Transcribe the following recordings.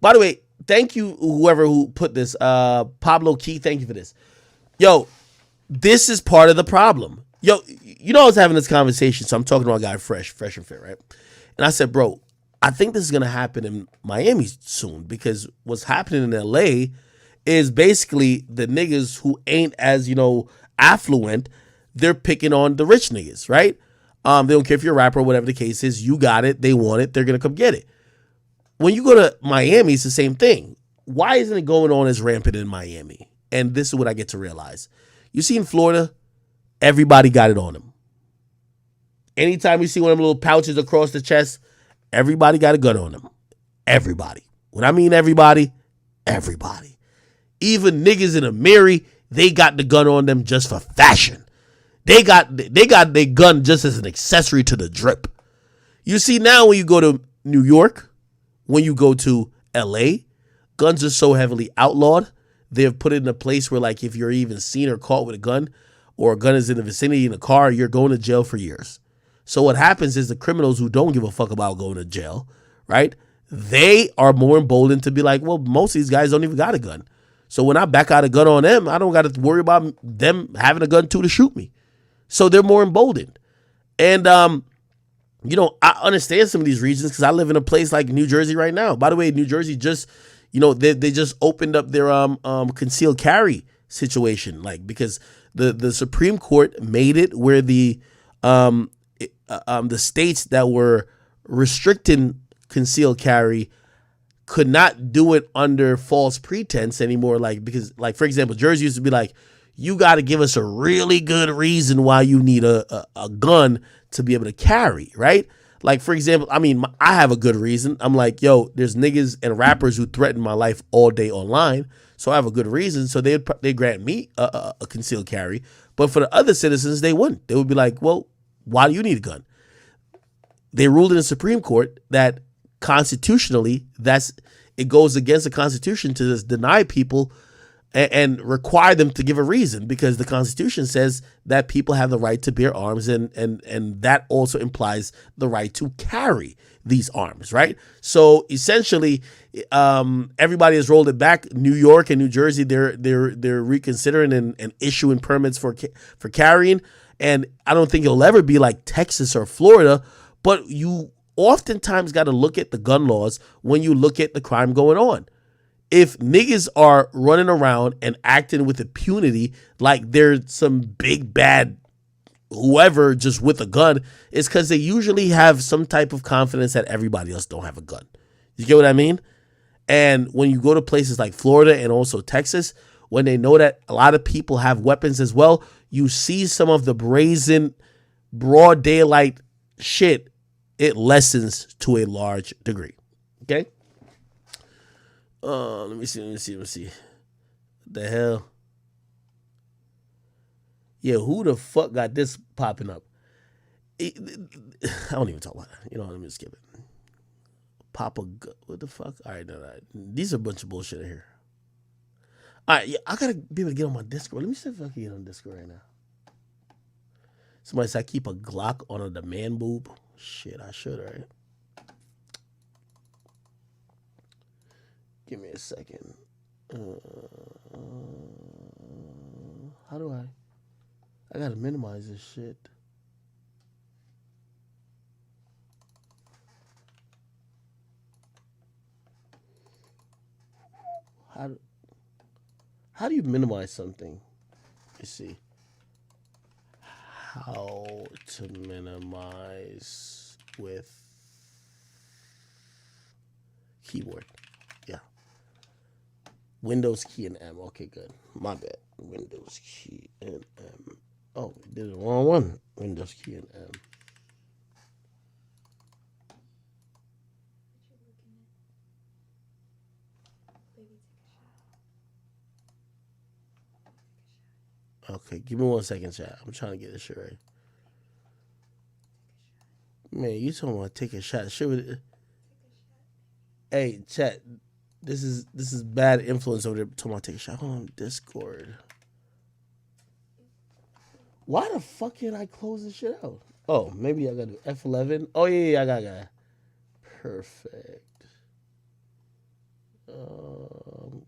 By the way, thank you whoever who put this. Pablo Key, thank you for this. Yo, this is part of the problem. Yo, you know I was having this conversation, so I'm talking to a guy fresh and fit, right? And I said, bro, I think this is gonna happen in Miami soon because what's happening in LA is basically the niggas who ain't as affluent, they're picking on the rich niggas, right? They don't care if you're a rapper or whatever the case is. You got it, they want it, they're gonna come get it. When you go to Miami, it's the same thing. Why isn't it going on as rampant in Miami? And this is what I get to realize. You see in Florida, everybody got it on them. Anytime you see one of them little pouches across the chest, everybody got a gun on them. Everybody. When I mean everybody, everybody. Even niggas in a Mary, they got the gun on them just for fashion. They got their gun just as an accessory to the drip. You see now when you go to New York, when you go to LA, guns are so heavily outlawed. They've put it in a place where, like, if you're even seen or caught with a gun or a gun is in the vicinity in a car, you're going to jail for years. So what happens is the criminals who don't give a fuck about going to jail, right? They are more emboldened to be like, well, most of these guys don't even got a gun. So when I back out a gun on them, I don't got to worry about them having a gun too to shoot me. So they're more emboldened. And, I understand some of these reasons because I live in a place like New Jersey right now. By the way, New Jersey just, they just opened up their concealed carry situation, like, because the Supreme Court made it where the states that were restricting concealed carry could not do it under false pretense anymore. Like, because, like, for example, Jersey used to be like, you got to give us a really good reason why you need a gun to be able to carry, right? Like, for example, I mean, I have a good reason. I'm like, yo, there's niggas and rappers who threaten my life all day online, so I have a good reason. So they grant me a concealed carry, but for the other citizens, they wouldn't. They would be like, well, why do you need a gun? They ruled in the Supreme Court that constitutionally, it goes against the Constitution to just deny people and require them to give a reason, because the Constitution says that people have the right to bear arms, and that also implies the right to carry these arms, right? So essentially, everybody has rolled it back. New York and New Jersey, they're reconsidering and issuing permits for carrying, and I don't think it'll ever be like Texas or Florida, but you oftentimes got to look at the gun laws when you look at the crime going on. If niggas are running around and acting with impunity like they're some big bad whoever just with a gun, it's because they usually have some type of confidence that everybody else don't have a gun. You get what I mean? And when you go to places like Florida and also Texas, when they know that a lot of people have weapons as well, you see some of the brazen, broad daylight shit, it lessens to a large degree. Okay? Let me see. What the hell? Yeah, who the fuck got this popping up? I don't even talk about it. Let me skip it. What the fuck? All right, no. These are a bunch of bullshit here. All right, yeah, I gotta be able to get on my Discord. Let me see if I can get on Discord right now. Somebody said I keep a Glock on a demand boob. Shit, I should, right? Give me a second. How do I gotta minimize this shit. How do you minimize something? Let's see. How to minimize with keyboard. Yeah. Windows key and M. Okay, good. My bad. Windows key and M. Oh, we did the wrong one. Windows key and M. Okay, give me 1 second, chat. I'm trying to get this shit right. Man, you talking about take a shot? Shit with. Hey, chat. This is bad influence over there. Talking about take a shot. Hold on, Discord. Why the fuck can't I close this shit out? Oh, maybe I gotta do, F11. Oh, yeah, I got it. Perfect.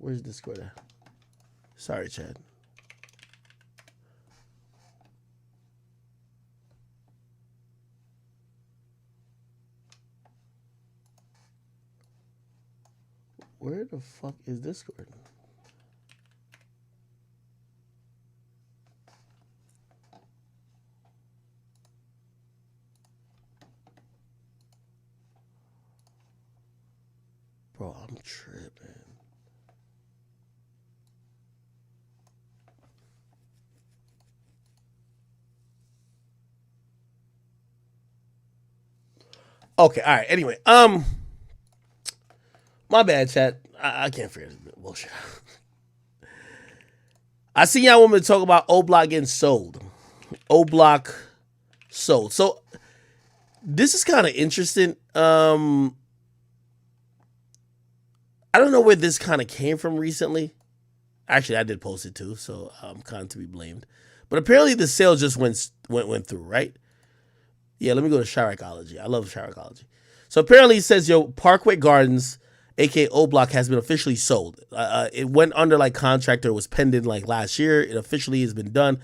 Where's Discord at? Sorry, Chad. Where the fuck is Discord? Bro, I'm tripping. Okay, all right. Anyway, my bad, chat. I can't figure this bullshit. I see y'all want me to talk about O Block getting sold. O Block sold. So this is kind of interesting. I don't know where this kind of came from recently. Actually, I did post it too, so I'm kind of to be blamed. But apparently the sale just went through, right? Yeah, let me go to Chiricology. I love Chiricology. So apparently it says, yo, Parkway Gardens, aka O Block, has been officially sold. It went under like contract, or was pending like last year. It officially has been done.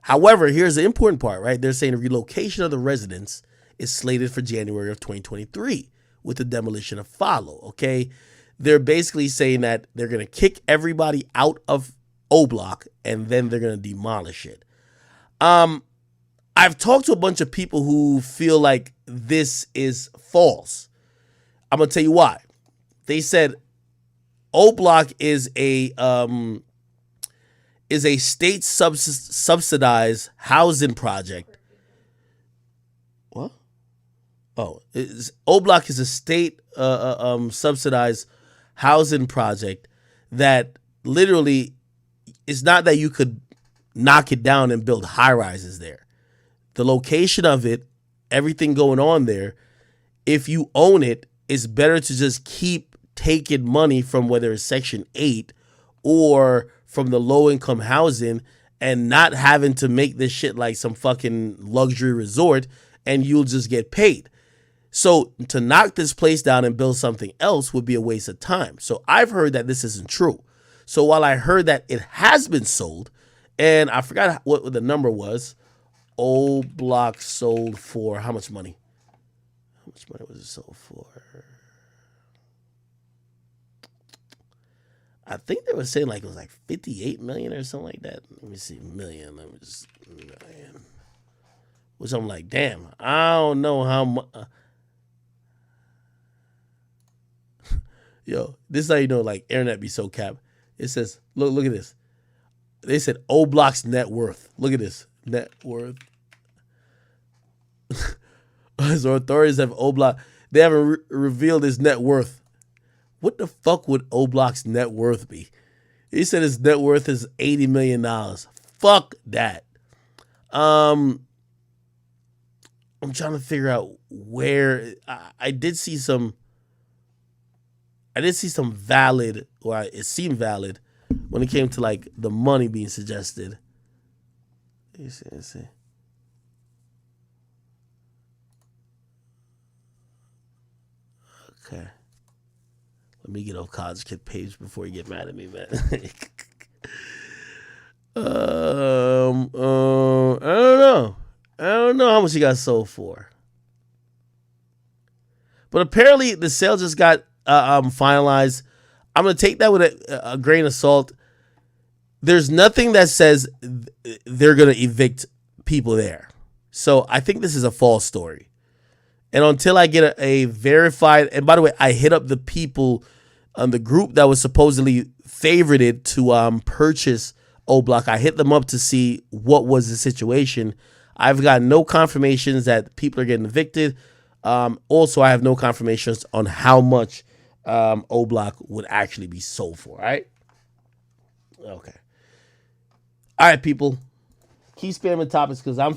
However, here's the important part, right? They're saying the relocation of the residents is slated for January of 2023 with the demolition of follow, okay? They're basically saying that they're going to kick everybody out of O Block and then they're going to demolish it. I've talked to a bunch of people who feel like this is false. I'm going to tell you why. They said O Block is a state subsidized housing project. What? Oh, O Block is a state subsidized housing project that literally, it's not that you could knock it down and build high rises there. The location of it, everything going on there, if you own it, it's better to just keep taking money from whether it's Section 8 or from the low income housing and not having to make this shit like some fucking luxury resort, and you'll just get paid. So to knock this place down and build something else would be a waste of time. So I've heard that this isn't true. So while I heard that it has been sold, and I forgot what the number was, O Block sold for how much money? How much money was it sold for? I think they were saying like it was like 58 million or something like that. Let me see, million. Let me just million. Which I'm like, damn, I don't know how much. Yo, this is how you know like internet be so cap. It says, look at this. They said O Block's net worth. Look at this. Net worth. So authorities have O Block. They haven't revealed his net worth. What the fuck would O Block's net worth be? He said his net worth is $80 million. Fuck that. I'm trying to figure out where I did see some valid, or it seemed valid when it came to like the money being suggested. Let's see. Okay. Let me get off College Kid page before you get mad at me, man. I don't know. I don't know how much he got sold for. But apparently the sale just got finalized. I'm going to take that with a grain of salt. There's nothing that says they're going to evict people there. So I think this is a false story. And until I get a verified, and by the way, I hit up the people on the group that was supposedly favorited to purchase O Block. I hit them up to see what was the situation. I've got no confirmations that people are getting evicted. Also, I have no confirmations on how much O Block would actually be sold for. All right. Okay. All right, people. Keep spamming topics because I'm